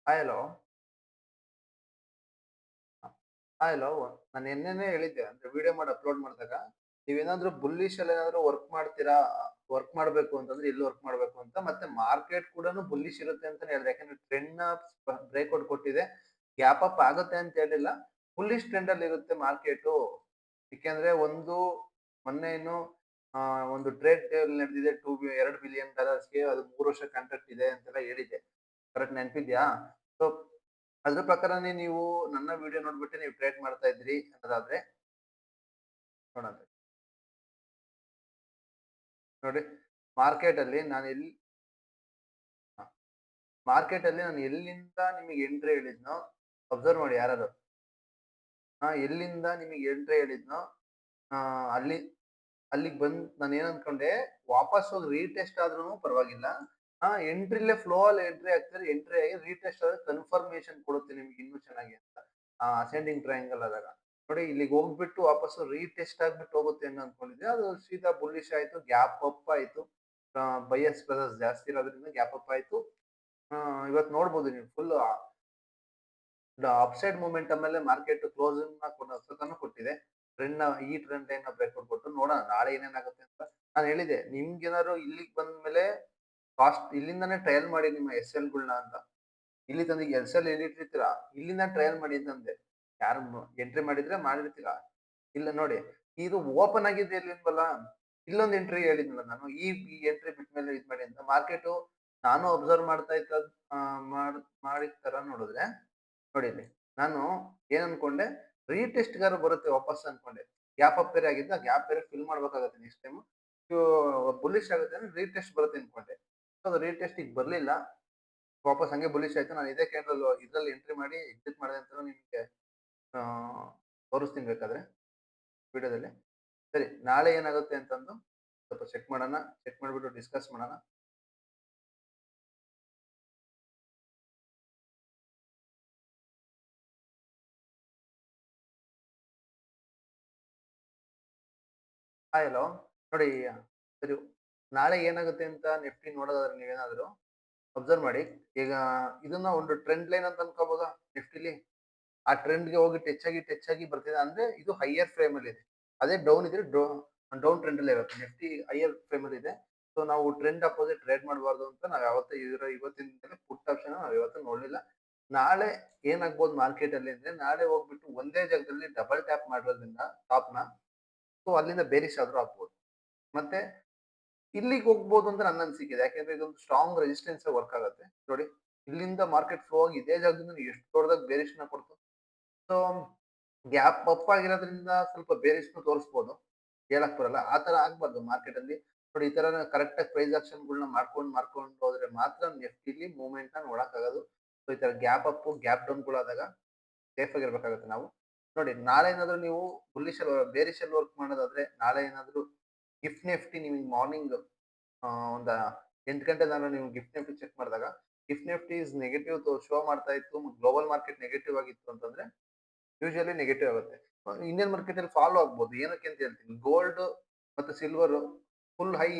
Hi hello. Hi hello. ನಾನು ನಿನ್ನೆನೇ ಹೇಳಿದ್ದೆ ಅಂದ್ರೆ ವಿಡಿಯೋ ಮಾಡಿ ಅಪ್ಲೋಡ್ ಮಾಡಿದಾಗ ನೀವೇನಾದ್ರೂ ಬುಲ್ಲಿಶ್ ಅಲ್ಲಿ ಏನಾದ್ರು ವರ್ಕ್ ಮಾಡ್ತೀರಾ? ವರ್ಕ್ ಮಾಡ್ಬೇಕು ಅಂತಂದ್ರೆ ಎಲ್ಲಿ ವರ್ಕ್ ಮಾಡ್ಬೇಕು ಅಂತ ಮತ್ತೆ ಮಾರ್ಕೆಟ್ ಕೂಡನು ಬುಲ್ಲಿಶ್ ಇರುತ್ತೆ ಅಂತಾನೆ ಹೇಳಿದೆ. ಯಾಕಂದ್ರೆ ಟ್ರೆಂಡ್‌ನ ಬ್ರೇಕ್ಔಟ್ ಕೊಟ್ಟಿದೆ. ಗ್ಯಾಪ್ ಅಪ್ ಆಗುತ್ತೆ ಅಂತ ಹೇಳಿಲ್ಲ. ಬುಲ್ಲಿಶ್ ಟ್ರೆಂಡ್ ಅಲ್ಲಿ ಇರುತ್ತೆ ಮಾರ್ಕೆಟು. ಏಕೆಂದ್ರೆ ಮೊನ್ನೆ ಏನು ಒಂದು ಟ್ರೇಡ್ ಡೀಲ್ ನಡೆದಿದೆ. 2 ಬಿಲಿಯನ್ ಡಾಲರ್ಸ್‌ಗೆ ಅದು 3 ವರ್ಷ ಕಾಂಟ್ರಾಕ್ಟ್ ಇದೆ ಅಂತೆಲ್ಲ ಹೇಳಿದ್ದೆ. ಕರೆಕ್ಟ್ ನೆನಪಿದ್ಯಾ? ಸೊ ಅದ್ರ ಪ್ರಕಾರನೇ ನೀವು ನನ್ನ ವಿಡಿಯೋ ನೋಡ್ಬಿಟ್ಟು ನೀವು ಟ್ರೇಡ್ ಮಾಡ್ತಾ ಇದ್ರಿ ಅನ್ನೋದಾದ್ರೆ ನೋಡೋಣ. ನೋಡಿ, ಮಾರ್ಕೆಟ್ ಅಲ್ಲಿ ನಾನು ಎಲ್ಲಿ ಮಾರ್ಕೆಟ್ ಅಲ್ಲಿ ನಾನು ಎಲ್ಲಿಂದ ನಿಮಗೆ ಎಂಟ್ರಿ ಹೇಳಿದ್ನೋ ಅಬ್ಸರ್ವ್ ಮಾಡಿ ಯಾರಾದ್ರು. ಎಲ್ಲಿಂದ ನಿಮಗೆ ಎಂಟ್ರಿ ಹೇಳಿದ್ನೋ ಆ, ಅಲ್ಲಿ ಅಲ್ಲಿಗ್ ಬಂದ್ ನಾನು ಏನ್ ಅನ್ಕೊಂಡೆ, ವಾಪಸ್ ಹೋಗಿ ರೀಟೆಸ್ಟ್ ಆದ್ರೂನು ಪರವಾಗಿಲ್ಲ. ಎಂಟ್ರಿಲೇ ಫ್ಲೋ ಅಲ್ಲಿ ಎಂಟ್ರಿ ಆಗ್ತಾರೆ. ಎಂಟ್ರಿ ಆಗಿ ರೀಟೆಸ್ಟ್ ಆದ್ರೆ ಕನ್ಫರ್ಮೇಷನ್ ಕೊಡುತ್ತೆ ನಿಮ್ಗೆ ಇನ್ನೂ ಚೆನ್ನಾಗಿ ಅಂತ. ಅಸೆಂಡಿಂಗ್ ಟ್ರಯಾಂಗಲ್ ಆದಾಗ. ನೋಡಿ ಇಲ್ಲಿಗೆ ಹೋಗ್ಬಿಟ್ಟು ವಾಪಸ್ಸು ರೀಟೆಸ್ಟ್ ಆಗ್ಬಿಟ್ಟು ಹೋಗುತ್ತೆ ಅನ್ನೋ ಅನ್ಕೊಂಡಿದ್ದೆ. ಅದು ಸೀದಾ ಬುಲ್ಲಿಶ್ ಆಯ್ತು, ಗ್ಯಾಪ್ ಅಪ್ ಆಯ್ತು. ಬೈಯರ್ಸ್ ಪ್ರೆಸೆನ್ಸ್ ಜಾಸ್ತಿ ಇರೋದ್ರಿಂದ ಗ್ಯಾಪ್ ಅಪ್ ಆಯ್ತು. ಇವತ್ತು ನೋಡ್ಬೋದು ನೀವು ಫುಲ್ ಅಪ್‌ಸೈಡ್ ಮೊಮೆಂಟಮ್ ಅಲ್ಲೇ ಮಾರ್ಕೆಟ್ ಕ್ಲೋಸಿಂಗ್‌ನ ಸತತ ಕೊಟ್ಟಿದೆ. ಟ್ರೆಂಡ್ ಲೈನ್‌ನ ಬ್ರೇಕ್ಔಟ್ ಕೊಟ್ಟು ನೋಡೋಣ ನಾಳೆ ಏನೇನಾಗುತ್ತೆ ಅಂತ. ನಾನು ಹೇಳಿದೆ ನಿಮ್ಗೇನಾದ್ರು ಇಲ್ಲಿಗೆ ಬಂದ್ಮೇಲೆ ಇಲ್ಲಿಂದಾನೇ ಟ್ರಯಲ್ ಮಾಡಿ ನಿಮ್ಮ ಎಸ್‌ಎಲ್‌ಗಳ್ನ ಅಂತ. ಇಲ್ಲಿ ತಂದು ಎಸ್‌ಎಲ್ ಎಲ್ಲಿ ಇಟ್ಟಿರ್ತೀರಾ ಇಲ್ಲಿಂದ ಟ್ರಯಲ್ ಮಾಡಿ ಅಂತಂದೆ. ಯಾರು ಎಂಟ್ರಿ ಮಾಡಿದ್ರೆ ಮಾಡಿರ್ತೀರಾ. ಇಲ್ಲ ನೋಡಿ, ಇದು ಓಪನ್ ಆಗಿದೆ ಇಲ್ವಲ್ಲ, ಇಲ್ಲೊಂದು ಎಂಟ್ರಿ ಹೇಳಿದ್ನಲ್ಲ ನಾನು. ಈ ಎಂಟ್ರಿ ಬಿಟ್ಮೇಲೆ ಇದ್ ಮಾಡಿ ಅಂತ. ಮಾರ್ಕೆಟು ನಾನು ಅಬ್ಸರ್ವ್ ಮಾಡ್ತಾ ಇದ್ದ ಮಾಡಿದ ತರ ನೋಡಿದ್ರೆ ನೋಡಿ ಇಲ್ಲಿ. ನಾನು ಏನ್ ಅನ್ಕೊಂಡೆ, ರೀಟೆಸ್ಟ್‌ಗಾರು ಬರುತ್ತೆ ವಾಪಸ್ ಅನ್ಕೊಂಡೆ. ಗ್ಯಾಪ್ ಅಪ್ ಬೇರೆ ಆಗಿದ್ದು, ಆ ಗ್ಯಾಪ್ ಬೇರೆ ಫಿಲ್ ಮಾಡ್ಬೇಕಾಗತ್ತೆ ನೆಕ್ಸ್ಟ್ ಟೈಮು. ಇದು ಬುಲ್ಲಿಶ್ ಆಗುತ್ತೆ ಅಂದ್ರೆ ರೀಟೆಸ್ಟ್ ಬರುತ್ತೆ ಅನ್ಕೊಂಡೆ. ಸೊ ಅದು ರೀಟೆಸ್ಟ್ ಈಗ ಬರ್ಲಿಲ್ಲ. ವಾಪಸ್ ಹಂಗೆ ಬುಲ್ಲಿಶ್ ಆಯ್ತು. ನಾನು ಇದೇ ಕ್ಯಾಂಡಲ್ ಇದ್ರಲ್ಲಿ ಎಂಟ್ರಿ ಮಾಡಿ ಎಕ್ಸಿಟ್ ಮಾಡಿದೆ ಅಂತಾನು ನಿಮ್ಗೆ ಆ ತೋರಿಸ್ತೀನಿ ಬೇಕಾದ್ರೆ ವಿಡಿಯೋದಲ್ಲಿ. ಸರಿ, ನಾಳೆ ಏನಾಗುತ್ತೆ ಅಂತಂದು ಸ್ವಲ್ಪ ಚೆಕ್ ಮಾಡೋಣ. ಚೆಕ್ ಮಾಡ್ಬಿಟ್ಟು ಡಿಸ್ಕಸ್ ಮಾಡೋಣ. Hi hello. ನೋಡಿ, ಸರಿ, ನಾಳೆ ಏನಾಗುತ್ತೆ ಅಂತ ನಿಫ್ಟಿ ನೋಡೋದಾದ್ರೆ ನೀವೇನಾದ್ರು ಅಬ್ಸರ್ವ್ ಮಾಡಿ. ಈಗ ಇದನ್ನ ಒಂದು ಟ್ರೆಂಡ್ ಲೈನ್ ಅಂತ ಅನ್ಕೋಬಹುದಾ ನಿಫ್ಟಿಲಿ? ಆ ಟ್ರೆಂಡ್‌ಗೆ ಹೋಗಿ ಟಚ್ ಆಗಿ ಬರ್ತಿದೆ ಅಂದ್ರೆ ಇದು ಹೈಯರ್ ಫ್ರೇಮ್ ಅಲ್ಲಿ ಇದೆ. ಅದೇ ಡೌನ್ ಇದ್ರೆ ಡೌನ್ ಟ್ರೆಂಡ್ ಅಲ್ಲೇ ಇರುತ್ತೆ. ನಿಫ್ಟಿ ಹೈಯರ್ ಫ್ರೇಮ್ ಅಲ್ಲಿ ಇದೆ. ಸೊ ನಾವು ಟ್ರೆಂಡ್ ಅಪೋಸಿಟ್ ಟ್ರೇಡ್ ಮಾಡಬಾರ್ದು ಅಂತ ನಾವು ಯಾವತ್ತೂ ಇವತ್ತಿನ ದಿನ ಪುಟ್ ಆಪ್ಷನ್ ನಾವು ಯಾವತ್ತೂ ನೋಡ್ಲಿಲ್ಲ. ನಾಳೆ ಏನಾಗ್ಬೋದು ಮಾರ್ಕೆಟ್ ಅಲ್ಲಿ ಅಂದ್ರೆ ನಾಳೆ ಹೋಗ್ಬಿಟ್ಟು ಒಂದೇ ಜಾಗದಲ್ಲಿ ಡಬಲ್ ಟ್ಯಾಪ್ ಮಾಡೋದ್ರಿಂದ ಟಾಪ್‌ನ, ಸೊ ಅಲ್ಲಿಂದ ಬೇರಿಷ್ ಆದ್ರೂ ಆಗ್ಬೋದು. ಮತ್ತೆ ಇಲ್ಲಿಗೆ ಹೋಗ್ಬೋದು ಅಂತ ನನ್ನ ಅನಿಸಿಕೆ ಇದೆ. ಯಾಕೆಂದ್ರೆ ಇದೊಂದು ಸ್ಟ್ರಾಂಗ್ ರೆಸಿಸ್ಟೆನ್ಸ್ ವರ್ಕ್ ಆಗುತ್ತೆ. ನೋಡಿ, ಇಲ್ಲಿಂದ ಮಾರ್ಕೆಟ್ ಫ್ಲೋ ಆಗಿ ಇದೇ ಜಾಗದಿಂದ ಎಷ್ಟು ದೊಡ್ಡದಾಗಿ ಬೇರಿಷ್‌ನ ಕೊಡ್ತು. ಸೊ ಗ್ಯಾಪ್ ಅಪ್ ಆಗಿರೋದ್ರಿಂದ ಸ್ವಲ್ಪ ಬೇರಿಷ್‌ನು ತೋರಿಸ್ಬೋದು. ಹೇಳಕ್ ಬರಲ್ಲ. ಆ ತರ ಆಗ್ಬಾರ್ದು ಮಾರ್ಕೆಟ್ ಅಲ್ಲಿ. ನೋಡಿ ಈ ತರ ಕರೆಕ್ಟ್ ಆಗಿ ಪ್ರೈಸ್ ಆಕ್ಷನ್‌ಗಳ್ನ ಮಾಡ್ಕೊಂಡು ಹೋದ್ರೆ ಮಾತ್ರ ನಿಫ್ಟಿಲಿ ಮೂವ್‌ಮೆಂಟ್‌ನ ನೋಡಕ್ಕಾಗೋದು. ಸೊ ಈ ತರ ಗ್ಯಾಪ್ ಅಪ್, ಗ್ಯಾಪ್ ಡೌನ್‌ಗಳಾದಾಗ ಸೇಫ್ ಆಗಿರ್ಬೇಕಾಗುತ್ತೆ ನಾವು. ನೋಡಿ ನಾಳೆ ಏನಾದ್ರು ನೀವು ಬೇರಿಷ್ ಅಲ್ಲಿ ವರ್ಕ್ ಮಾಡೋದಾದ್ರೆ ನಾಳೆ ಏನಾದ್ರು ನಿಫ್ಟಿ ನಿಮಗೆ ಮಾರ್ನಿಂಗ್ ಒಂದ 8 ಗಂಟೆ ತನಕ ನೀವು ನಿಫ್ಟಿ ಚೆಕ್ ಮಾಡಿದಾಗ ನಿಫ್ಟಿ ಇಸ್ ನೆಗೆಟಿವ್ ಶೋ ಮಾಡ್ತಾ ಇತ್ತು. ಗ್ಲೋಬಲ್ ಮಾರ್ಕೆಟ್ ನೆಗೆಟಿವ್ ಆಗಿತ್ತು ಅಂತಂದ್ರೆ ಯೂಶುವಲಿ ನೆಗೆಟಿವ್ ಆಗುತ್ತೆ. ಇಂಡಿಯನ್ ಮಾರ್ಕೆಟ್ ಅಲ್ಲಿ ಫಾಲೋ ಆಗ್ಬೋದು. ಏನಕ್ಕೆ ಅಂತ ಹೇಳ್ತೀನಿ. ಗೋಲ್ಡ್ ಮತ್ತೆ silver full high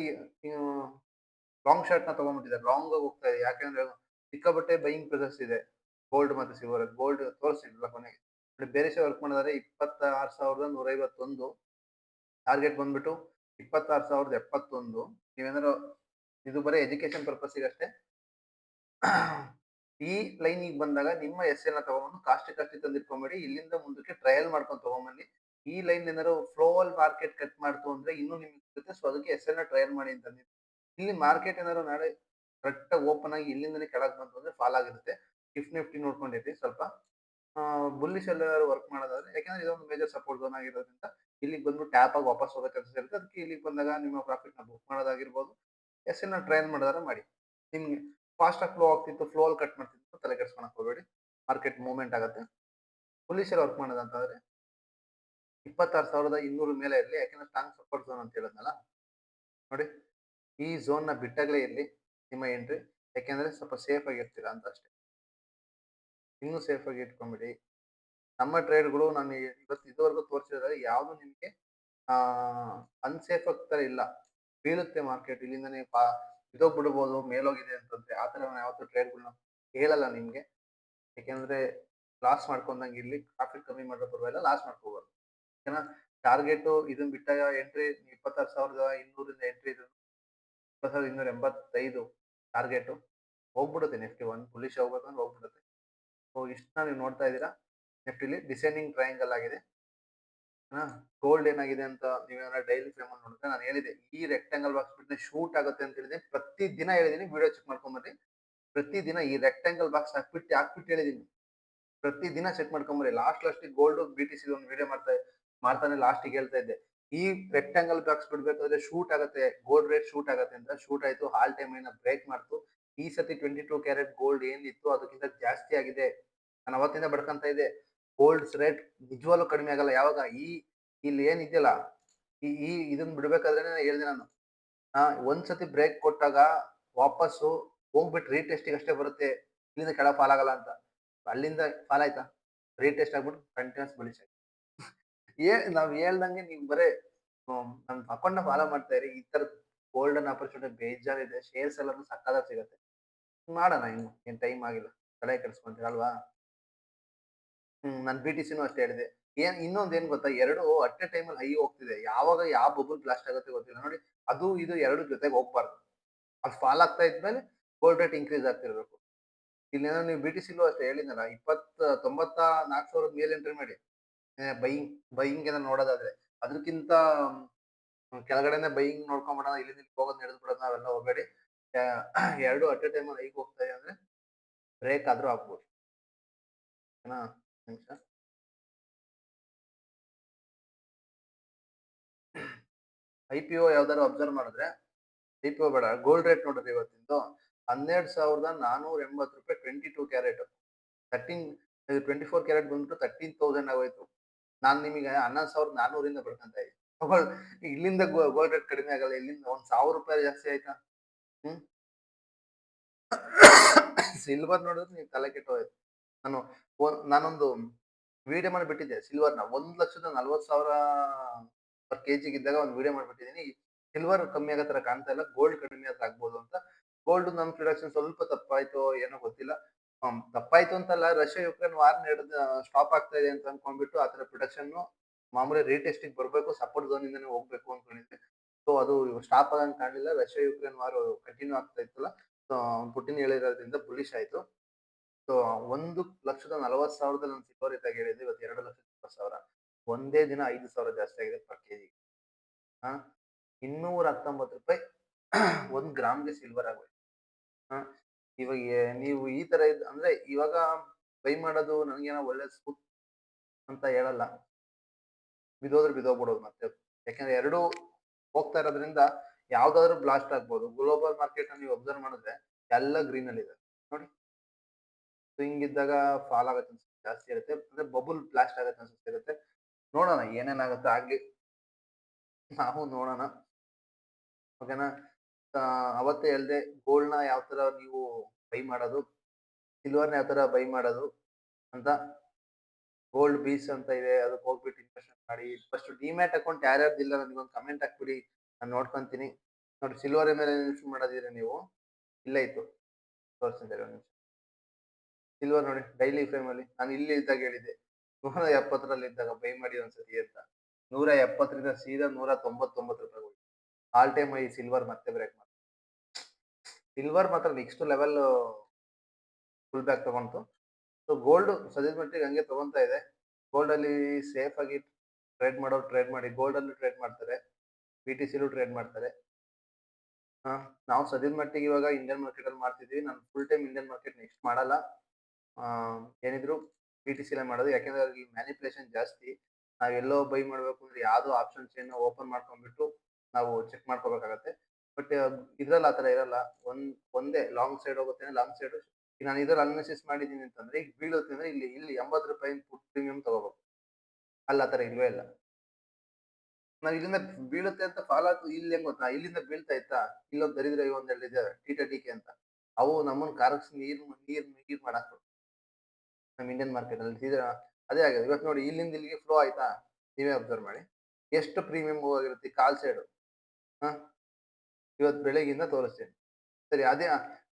long short ನ ತಗೊಂಡ್ಬಿಟ್ಟಿದ್ದಾರೆ. ಲಾಂಗ್ ಹೋಗ್ತಾ ಇದೆ. ಯಾಕಂದ್ರೆ ಸಿಕ್ಕಾಪಟ್ಟೆ ಬೈಯಿಂಗ್ ಪ್ರೆಸರ್ಸ್ ಇದೆ. ಗೋಲ್ಡ್ ಮತ್ತೆ ಸಿಲ್ವರ್. ಗೋಲ್ಡ್ ತೋರಿಸ್ತಿಲ್ಲ ಕೊನೆಗೆ. ಬೇರೆ ವರ್ಕ್ ಮಾಡಿದ್ರೆ 26,151 ಟಾರ್ಗೆಟ್ ಬಂದ್ಬಿಟ್ಟು 26,071. ನೀವೇನಾದ್ರು ಇದು ಬರೀ ಎಜುಕೇಶನ್ ಪರ್ಪಸ್‌ಗೆ ಅಷ್ಟೇ. ಈ ಲೈನಿಗೆ ಬಂದಾಗ ನಿಮ್ಮ ಎಸ್‌ಎಲ್‌ನ ತಗೊಂಡ್ಬಂದು ಕಾಸ್ಟ್‌ಗೆ ತಂದಿಟ್ಕೊಂಬೇಡಿ. ಇಲ್ಲಿಂದ ಮುಂದಕ್ಕೆ ಟ್ರಯಲ್ ಮಾಡ್ಕೊಂಡು ತಗೊಂಬನ್ನಿ. ಈ ಲೈನ್ ಏನಾದ್ರು ಫ್ಲೋ ಅಲ್ಲಿ ಮಾರ್ಕೆಟ್ ಕಟ್ ಮಾಡ್ತು ಅಂದ್ರೆ ಇನ್ನೂ ನಿಮಗೆ ಸಿಗುತ್ತೆ. ಸೊ ಅದಕ್ಕೆ ಎಸ್‌ಎಲ್‌ನ ಟ್ರಯಲ್ ಮಾಡಿ ಅಂತ ಅಂದಿದ್ದು. ಇಲ್ಲಿ ಮಾರ್ಕೆಟ್ ಏನಾದ್ರು ನಾಳೆ ಕರೆಕ್ಟ್ ಆಗಿ ಓಪನ್ ಆಗಿ ಇಲ್ಲಿಂದನೇ ಕೆಳಗೆ ಬಂತು ಅಂದ್ರೆ ಫಾಲ್ ಆಗಿರುತ್ತೆ. ನಿಫ್ಟಿ ನೋಡ್ಕೊಂಡಿರ್ರಿ ಸ್ವಲ್ಪ. ಬುಲ್ಲಿಶ್ ಎಲ್ಲಾದ್ರು ವರ್ಕ್ ಮಾಡೋದಾದ್ರೆ ಯಾಕಂದ್ರೆ ಇದೊಂದು ಮೇಜರ್ ಸಪೋರ್ಟ್ ಝೋನ್ ಆಗಿರೋದ್ರಿಂದ ಇಲ್ಲಿಗೆ ಬಂದ್ಬಿಟ್ಟು ಟ್ಯಾಪ್ ಆಗಿ ವಾಪಸ್ ಹೋಗೋ ಚಾನ್ಸಸ್ ಇರುತ್ತೆ. ಅದಕ್ಕೆ ಇಲ್ಲಿಗೆ ಬಂದಾಗ ನಿಮ್ಮ ಪ್ರಾಫಿಟ್‌ನ ಬುಕ್ ಮಾಡೋದಾಗಿರ್ಬೋದು. ಎಸ್‌ಎಲ್‌ನ ಟ್ರಯಲ್ ಮಾಡೋದಾದ್ರೆ ಮಾಡಿ. ನಿಮ್ಗೆ ಫಾಸ್ಟ್ ಆಗಿ ಫ್ಲೋ ಆಗ್ತಿತ್ತು, ಫ್ಲೋ ಅಲ್ಲಿ ಕಟ್ ಮಾಡ್ತಿತ್ತು ತಲೆ ಕೆಡಿಸ್ಕೊಳಕ್ ಹೋಗಬೇಡಿ. ಮಾರ್ಕೆಟ್ ಮೂವ್‌ಮೆಂಟ್ ಆಗುತ್ತೆ. ಪೊಲೀಸರು ವರ್ಕ್ ಮಾಡೋದಂತಂದ್ರೆ 26,200 ಮೇಲೆ ಇರಲಿ. ಯಾಕಂದ್ರೆ ಸ್ಟ್ರಾಂಗ್ ಸಪೋರ್ಟ್ ಝೋನ್ ಅಂತ ಹೇಳಿದ್ನಲ್ಲ. ನೋಡಿ, ಈ ಝೋನ್‌ನ ಬಿಟ್ಟಾಗಲೇ ಇರ್ಲಿ ನಿಮ್ಮ ಎಂಟ್ರಿ. ಯಾಕೆಂದ್ರೆ ಸ್ವಲ್ಪ ಸೇಫ್ ಆಗಿರ್ತೀರಾ ಅಂತ ಅಷ್ಟೇ. ಇನ್ನೂ ಸೇಫ್ ಆಗಿ ಇಟ್ಕೊಂಡ್ಬಿಡಿ. ನಮ್ಮ ಟ್ರೇಡ್‌ಗಳು ನಾನು ಇದುವರೆಗೂ ತೋರಿಸಿರೋದ್ರಲ್ಲಿ ಯಾವ್ದು ನಿಮ್ಗೆ ಆ ಅನ್‌ಸೇಫ್ ಆಗ್ತಾ ಇಲ್ಲ. ಬೀಳುತ್ತೆ ಮಾರ್ಕೆಟ್ ಇಲ್ಲಿಂದಾನೇ ಬಿದ್ದೋಗ್ಬಿಡ್ಬೋದು ಮೇಲೋಗಿದೆ ಅಂತಂದ್ರೆ. ಆ ತರ ನಾನು ಯಾವತ್ತೂ ಟ್ರೇಡ್‌ಗಳನ್ನ ಹೇಳಲ್ಲ ನಿಮ್ಗೆ. ಯಾಕೆಂದ್ರೆ ಲಾಸ್ ಮಾಡ್ಕೊಂಡಂಗೆ ಇಲ್ಲಿ ಪ್ರಾಫಿಟ್ ಕಮ್ಮಿ ಮಾಡಿದ್ರೆ ಪರವಾಗಿಲ್ಲ, ಲಾಸ್ ಮಾಡ್ಕೋಬಾರ್ದು. ಓಕೆನಾ? ಟಾರ್ಗೆಟು ಇದನ್ನ ಬಿಟ್ಟಾಗ ಎಂಟ್ರಿ 26,200 ಎಂಟ್ರಿ ಇದು 20,285 ಟಾರ್ಗೆಟು ಹೋಗ್ಬಿಡುತ್ತೆ ನಿಫ್ಟಿ ಒಂದು ಬುಲಿಶ್ ಹೋಗ್ಬೇಕಂದ್ರೆ ಹೋಗ್ಬಿಡುತ್ತೆ. ಸೊ ಇಷ್ಟನ್ನ ನೀವು ನೋಡ್ತಾ ಇದ್ದೀರಾ. ನಿಫ್ಟಿಲಿ ಡಿಸೆಂಡಿಂಗ್ ಟ್ರಯಾಂಗಲ್ ಆಗಿದೆ. ಗೋಲ್ಡ್ ಏನಾಗಿದೆ ಅಂತ ನೀವೇನಾರ ಡೈಲಿ ಫ್ರೇಮ್ ಅಲ್ಲಿ ನೋಡಿದ್ರೆ ನಾನು ಹೇಳಿದೆ ಈ ರೆಕ್ಟಾಂಗಲ್ ಬಾಕ್ಸ್ ಬಿಟ್ಟರೆ ಶೂಟ್ ಆಗುತ್ತೆ ಅಂತ ಹೇಳಿದೆ. ಪ್ರತಿ ದಿನ ಹೇಳಿದೀನಿ, ವಿಡಿಯೋ ಚೆಕ್ ಮಾಡ್ಕೊಂಬರ್ರಿ. ಪ್ರತಿ ದಿನ ಈ ರೆಕ್ಟಾಂಗಲ್ ಬಾಕ್ಸ್ ಹಾಕ್ಬಿಟ್ಟು ಹೇಳಿದೀನಿ. ಪ್ರತಿ ದಿನ ಚೆಕ್ ಮಾಡ್ಕೊಂಬರ್ರಿ. ಲಾಸ್ಟಿಗೆ ಗೋಲ್ಡ್ BTC ಒಂದು ವಿಡಿಯೋ ಮಾಡ್ತಾನೆ ಲಾಸ್ಟಿಗೆ ಹೇಳ್ತಾ ಇದ್ದೆ. ಈ ರೆಕ್ಟಾಂಗಲ್ ಬಾಕ್ಸ್ ಬಿಡ್ಬೇಕಾದ್ರೆ ಶೂಟ್ ಆಗುತ್ತೆ, ಗೋಲ್ಡ್ ರೇಟ್ ಶೂಟ್ ಆಗುತ್ತೆ ಅಂತ. ಶೂಟ್ ಆಯ್ತು, ಆಲ್ ಟೈಮ್ ಹೈನ ಬ್ರೇಕ್ ಮಾಡ್ತು. ಈ ಸತಿ 22 ಕ್ಯಾರೆಟ್ ಗೋಲ್ಡ್ ಏನಿತ್ತು ಅದಕ್ಕಿಂತ ಜಾಸ್ತಿ ಆಗಿದೆ. ನಾನು ಅವತ್ತಿಂದ ಬಡ್ಕಂತ ಇದ್ದೆ, ಗೋಲ್ಡ್ಸ್ ರೇಟ್ ನಿಜವಾಗ್ಲೂ ಕಡಿಮೆ ಆಗಲ್ಲ. ಯಾವಾಗ ಇಲ್ಲಿ ಏನಿದೆಯಲ್ಲ, ಈ ಇದನ್ನ ಬಿಡ್ಬೇಕಾದ್ರೆ ಹೇಳ್ದೆ ನಾನು, ಒಂದ್ಸತಿ ಬ್ರೇಕ್ ಕೊಟ್ಟಾಗ ವಾಪಸ್ಸು ಹೋಗ್ಬಿಟ್ಟು ರೀಟೆಸ್ಟಿಗೆ ಅಷ್ಟೇ ಬರುತ್ತೆ, ಇಲ್ಲಿಂದ ಕೆಳಗೆ ಫಾಲ್ ಆಗಲ್ಲ ಅಂತ. ಅಲ್ಲಿಂದ ಫಾಲ್ ಆಯ್ತಾ? ರೀಟೆಸ್ಟ್ ಆಗ್ಬಿಟ್ಟು ಕಂಟಿನ್ಯೂಸ್ ಬುಲಿಶ್ ಆಯ್ತು. ನಾವ್ ಹೇಳ್ದಂಗೆ ನೀವು ಬರೇ ನಮ್ ಅಕೌಂಟ್‌ನ ಫಾಲೋ ಮಾಡ್ತಾ ಇರಿ. ಈ ತರ ಗೋಲ್ಡನ್ ಆಪರ್ಚುನಿಟಿ ಬೇಜಾನಿದೆ. ಶೇರ್ಸ್ ಎಲ್ಲಾನು ಸಕ್ಕತ್ತಾಗಿ ಸಿಗುತ್ತೆ. ಮಾಡೋಣ ಇನ್ನು, ಏನ್ ಟೈಮ್ ಆಗಿಲ್ಲ. ತಲೆ ಕೆಡಿಸ್ಕೊಂತೀರ ಅಲ್ವಾ? ನಾನು BTCನೂ ಅಷ್ಟೇ ಹೇಳಿದೆ. ಇನ್ನೊಂದ್ ಏನ್ ಗೊತ್ತಾ? 2 ಅಟ್ ಎ ಟೈಮ್ ಅಲ್ಲಿ ಹೈ ಹೋಗ್ತಿದೆ. ಯಾವಾಗ ಯಾವ ಬಬಲ್ ಬ್ಲಾಸ್ಟ್ ಆಗುತ್ತೆ ಗೊತ್ತಿಲ್ಲ. ನೋಡಿ, ಅದು ಇದು 2 ಜೊತೆಗೆ ಹೋಗ್ಬಾರ್ದು. ಅದು ಫಾಲ್ ಆಗ್ತಾ ಇದ್ಮೇಲೆ ಗೋಲ್ಡ್ ರೇಟ್ ಇನ್ಕ್ರೀಸ್ ಆಗ್ತಿರ್ಬೇಕು. ಇಲ್ಲೇನೋ ನೀವು BTCಲೂ ಅಷ್ಟೇ ಹೇಳಿದ್ನಲ್ಲ, 94,000 ಮೇಲೆ ಎಂಟ್ರಿ ಮಾಡಿ. ಬೈಯಿಂಗ್ ಏನಾರ ನೋಡೋದಾದ್ರೆ. ಅದಕ್ಕಿಂತ ಕೆಳಗಡೆನೆ ಬೈಯಿಂಗ್ ನೋಡ್ಕೊಂಡ್ಬಿಡೋಣ, ಇಲ್ಲಿಂದ ಇಲ್ಲಿಗೆ ಹೋಗೋದು ನಡೆದು ಬಿಡೋಣ, ಅವೆಲ್ಲ ಹೋಗ್ಬೇಡಿ. 2 ಅಟ್ ಎ ಟೈಮ್ ಅಲ್ಲಿ ಹೈಕ್ ಹೋಗ್ತಾ ಇದೆ ಅಂದ್ರೆ ಬ್ರೇಕ್ ಆದ್ರೂ ಆಗ್ಬೋದು. ಓಕೆನಾ? ನಿಮಿಷ. IPO ಯಾವ್ದಾದ್ರು ಅಬ್ಸರ್ವ್ ಮಾಡಿದ್ರೆ, IPO ಬೇಡ, ಗೋಲ್ಡ್ ರೇಟ್ ನೋಡ್ರಿ ಇವತ್ತಿಂದು ₹12,480 22 ಕ್ಯಾರೆಟ್. 24 ಕ್ಯಾರೆಟ್ ಬಂದ್ಬಿಟ್ಟು 13,000 ಆಗೋಯ್ತು. ನಾನ್ ನಿಮಗೆ 11,400 ಬಡ್ಕಂತ ಇದ್ದೀನಿ. ಇಲ್ಲಿಂದ ಗೋಲ್ಡ್ ರೇಟ್ ಕಡಿಮೆ ಆಗಲ್ಲ. ಇಲ್ಲಿಂದ ಒಂದ್ ₹1,000 ಜಾಸ್ತಿ ಆಯ್ತಾ? ಹ್ಮ್ ಸಿಲ್ವರ್ ನೋಡಿದ್ರೆ ನೀವು ತಲೆ ಕೆಟ್ಟೋಯ್ತು. ನಾನು ನಾನೊಂದು ವಿಡಿಯೋ ಮಾಡಿಬಿಟ್ಟಿದ್ದೆ ಸಿಲ್ವರ್‌ನ 1,40,40,000 ಪರ್ ಕೆಜಿಗೆ ಇದ್ದಾಗ ಒಂದು ವಿಡಿಯೋ ಮಾಡ್ಬಿಟ್ಟಿದ್ದೀನಿ. ಸಿಲ್ವರ್ ಕಮ್ಮಿ ಆಗೋ ತರ ಕಾಣ್ತಾ ಇಲ್ಲ. ಗೋಲ್ಡ್ ಕಡಿಮೆ ಆದ್ರೆ ಆಗ್ಬೋದು ಅಂತ. ಗೋಲ್ಡ್ ನಮ್ ಪ್ರಿಡಿಕ್ಷನ್ ಸ್ವಲ್ಪ ತಪ್ಪಾಯ್ತೋ ಏನೋ ಗೊತ್ತಿಲ್ಲ. ತಪ್ಪಾಯ್ತು ಅಂತಲ್ಲ, ರಷ್ಯಾ ಯುಕ್ರೇನ್ ವಾರ್ ಸ್ಟಾಪ್ ಆಗ್ತಾ ಇದೆ ಅಂತ ಅನ್ಕೊಂಡ್ಬಿಟ್ಟು ಆ ತರ ಪ್ರಿಡಿಕ್ಷನ್ ಮಾಮೂಲಿ ರೀಟೆಸ್ಟಿಂಗ್ ಬರ್ಬೇಕು, ಸಪೋರ್ಟ್ ಝೋನ್ ಇಂದಾನೆ ಹೋಗ್ಬೇಕು ಅನ್ಕೊಂಡಿದ್ದೆ. ಸೊ ಅದು ಸ್ಟಾಪ್ ಆಗಂಗ್ ಕಾಣಲಿಲ್ಲ. ರಷ್ಯಾ ಯುಕ್ರೇನ್ ವಾರ್ ಕಂಟಿನ್ಯೂ ಆಗ್ತಾ ಇತ್ತಲ್ಲ. ಸೊ ಪುಟಿನ್ ಹೇಳಿರೋದ್ರಿಂದ ಬುಲಿಶ್ ಆಯ್ತು. ಸೊ 1,40,40,000 ನಾನು ಸಿಲ್ವರ್ ಇದ್ದಾಗ ಹೇಳಿದ್ದೆ. ಇವತ್ತು 2,20,000. ಒಂದೇ ದಿನ 5,000 ಜಾಸ್ತಿ ಆಗಿದೆ ಪರ್ ಕೆಜಿ. ಹಾ, ₹219 1 ಗ್ರಾಮ್‌ಗೆ ಸಿಲ್ವರ್ ಆಗೋಯ್ತು. ಹಾ, ಇವಾಗ ನೀವು ಈ ತರ ಅಂದ್ರೆ ಇವಾಗ ಬೈ ಮಾಡೋದು ನನಗೇನೋ ಒಳ್ಳೆ ಸೂಟ್ ಅಂತ ಹೇಳಲ್ಲ. ಬಿದ್ದೋದ್ರೆ ಬಿದ್ದೋಗ್ಬಿಡೋದು ಮತ್ತೆ. ಯಾಕಂದ್ರೆ 2 ಹೋಗ್ತಾ ಇರೋದ್ರಿಂದ ಯಾವ್ದಾದ್ರು ಬ್ಲಾಸ್ಟ್ ಆಗ್ಬೋದು. ಗ್ಲೋಬಲ್ ಮಾರ್ಕೆಟ್‌ನ ನೀವು ಅಬ್ಸರ್ವ್ ಮಾಡಿದ್ರೆ ಎಲ್ಲ ಗ್ರೀನ್ ಅಲ್ಲಿ ಇದೆ. ನೋಡಿ, ಸ್ವಿಂಗ್ ಇದ್ದಾಗ ಫಾಲ್ ಆಗೋ ಚಾನ್ಸಸ್ ಜಾಸ್ತಿ ಇರುತ್ತೆ. ಅಂದ್ರೆ ಬಬಲ್ ಬ್ಲಾಸ್ಟ್ ಆಗೋ ಚಾನ್ಸಸ್ ಇರುತ್ತೆ. ನೋಡೋಣ ಏನೇನಾಗುತ್ತೋ ಆಗ್ಲಿ. ನಾವು ನೋಡೋಣ. ಓಕೆನಾ? ಅವತ್ತೇ ಹೇಳ್ದೆ, ಗೋಲ್ಡ್‌ನ ಯಾವ ತರ ನೀವು ಬೈ ಮಾಡೋದು, ಸಿಲ್ವರ್‌ನ ಯಾವ ತರ ಬೈ ಮಾಡೋದು ಅಂತ. ಗೋಲ್ಡ್ ಬೀಸ್ ಅಂತ ಇದೆ. ಅದಕ್ಕೆ ಹೋಗ್ಬಿಟ್ಟು ಇನ್ವೆಸ್ಟ್‌ಮೆಂಟ್ ಮಾಡಿ. ಫಸ್ಟ್ ಡಿಮ್ಯಾಟ್ ಅಕೌಂಟ್ ಯಾರ್ಯಾರ್ದಿಲ್ಲ ನನಗೊಂದು ಕಮೆಂಟ್ ಹಾಕ್ಬಿಡಿ. ನಾನು ನೋಡ್ಕೊಂತೀನಿ. ನೋಡಿ, ಸಿಲ್ವರ್ ಮೇಲೆ ಇನ್ವೆಸ್ಟ್ ಮಾಡೋದಿದ್ರೆ ನೀವು, ಇಲ್ಲೇ ಇತ್ತು ತೋರಿಸ್ತೀನಿ ಒಂದ್ ನಿಮಿಷ. ಸಿಲ್ವರ್ ನೋಡಿ, ಡೈಲಿ ಫ್ರೇಮ್ ಅಲ್ಲಿ ನಾನು ಇಲ್ಲಿ ಇದ್ದಾಗ ಹೇಳಿದ್ದೆ, 170 ಇದ್ದಾಗ ಬೈ ಮಾಡಿ ಒಂದ್ಸತಿ ಅಂತ. 170ರಿಂದ ಸೀದಾ ₹199 ಹೋಯ್ತು. ಆಲ್ ಟೈಮ್ ಹೈ ಸಿಲ್ವರ್ ಮತ್ತೆ ಬ್ರೇಕ್ ಮಾಡ್ತು. ಸಿಲ್ವರ್ ಮಾತ್ರ ನೆಕ್ಸ್ಟ್ ಲೆವೆಲ್ ಫುಲ್ ಬ್ಯಾಕ್ ತಗೊಂತು. ಸೊ ಗೋಲ್ಡ್ ಸದ್ಯದ ಮಟ್ಟಿಗೆ ಹಂಗೆ ತಗೊಂತಾ ಇದೆ. ಗೋಲ್ಡ್ ಅಲ್ಲಿ ಸೇಫ್ ಆಗಿ ಟ್ರೇಡ್ ಮಾಡೋರು ಟ್ರೇಡ್ ಮಾಡಿ. ಗೋಲ್ಡ್ ಅಲ್ಲೂ ಟ್ರೇಡ್ ಮಾಡ್ತಾರೆ, BTCಲೂ ಟ್ರೇಡ್ ಮಾಡ್ತಾರೆ. ನಾವು ಸದ್ಯದ ಮಟ್ಟಿಗೆ ಇವಾಗ ಇಂಡಿಯನ್ ಮಾರ್ಕೆಟ್ ಅಲ್ಲಿ ಮಾಡ್ತಿದ್ವಿ. ನಾನು full time Indian market next ಮಾಡಲ್ಲ. ಆ ಏನಿದ್ರು BTCಲೇ ಮಾಡೋದು. ಯಾಕಂದ್ರೆ ಅದ್ರಲ್ಲಿ ಮ್ಯಾನಿಪುಲೇಷನ್ ಜಾಸ್ತಿ. ನಾವೆಲ್ಲೋ ಬೈ ಮಾಡ್ಬೇಕು ಅಂದ್ರೆ ಯಾವ್ದೋ ಆಪ್ಷನ್ ಚೈನ್ ಓಪನ್ ಮಾಡ್ಕೊಂಡ್ಬಿಟ್ಟು ನಾವು ಚೆಕ್ ಮಾಡ್ಕೋಬೇಕಾಗತ್ತೆ. ಬಟ್ ಇದ್ರಲ್ಲಿ ಆತರ ಇರಲ್ಲ. ಒಂದೇ ಲಾಂಗ್ ಸೈಡ್ ಹೋಗುತ್ತೆ, ಲಾಂಗ್ ಸೈಡ್. ಈಗ ನಾನು ಇದ್ರಲ್ಲಿ ಅನಾಲಿಸಿಸ್ ಮಾಡಿದೀನಿ ಅಂತಂದ್ರೆ, ಈಗ ಬೀಳುತ್ತೆ ಅಂದ್ರೆ ಇಲ್ಲಿ ₹80 ಪುಟ್ ಪ್ರೀಮಿಯಂ ತಗೋಬೇಕು. ಅಲ್ಲಿ ಆತರ ಇಲ್ವೇ ಇಲ್ಲ. ನಾವ್ ಇಲ್ಲಿಂದ ಬೀಳುತ್ತೆ ಅಂತ ಫಾಲ್ ಆಗಿ ಇಲ್ಲಿ ಹೆಂಗ್ ಗೊತ್ತಾ? ಇಲ್ಲಿಂದ ಬೀಳ್ತಾ ಇತ್ತಾ? ಇಲ್ಲೊಂದ್ ದರಿದ್ರ ಒಂದೆರಡು ಇದೆ TTDK ಅಂತ. ಅವು ನಮ್ಮನ್ನ ಕರಗಿಸಿ ನೀರ್ ಮಾಡಾಕ್ಬಿಡ್ತು. ನಮ್ಮ ಇಂಡಿಯನ್ ಮಾರ್ಕೆಟ್ ಅಲ್ಲಿ ಸೀದಾ ಅದೇ ಆಗಿದೆ. ಇವತ್ತು ನೋಡಿ, ಇಲ್ಲಿಂದ ಇಲ್ಲಿಗೆ ಫ್ಲೋ ಆಯ್ತಾ? ನೀವೇ ಅಬ್ಸರ್ವ್ ಮಾಡಿ. ಎಷ್ಟು ಪ್ರೀಮಿಯಂ ಹೋಗಿರುತ್ತೆ ಕಾಲ್ ಸೈಡ್. ಹಾ, ಇವತ್ತು ಬೆಳಗ್ಗಿಂದ ತೋರಿಸ್ತೀನಿ. ಸರಿ, ಅದೇ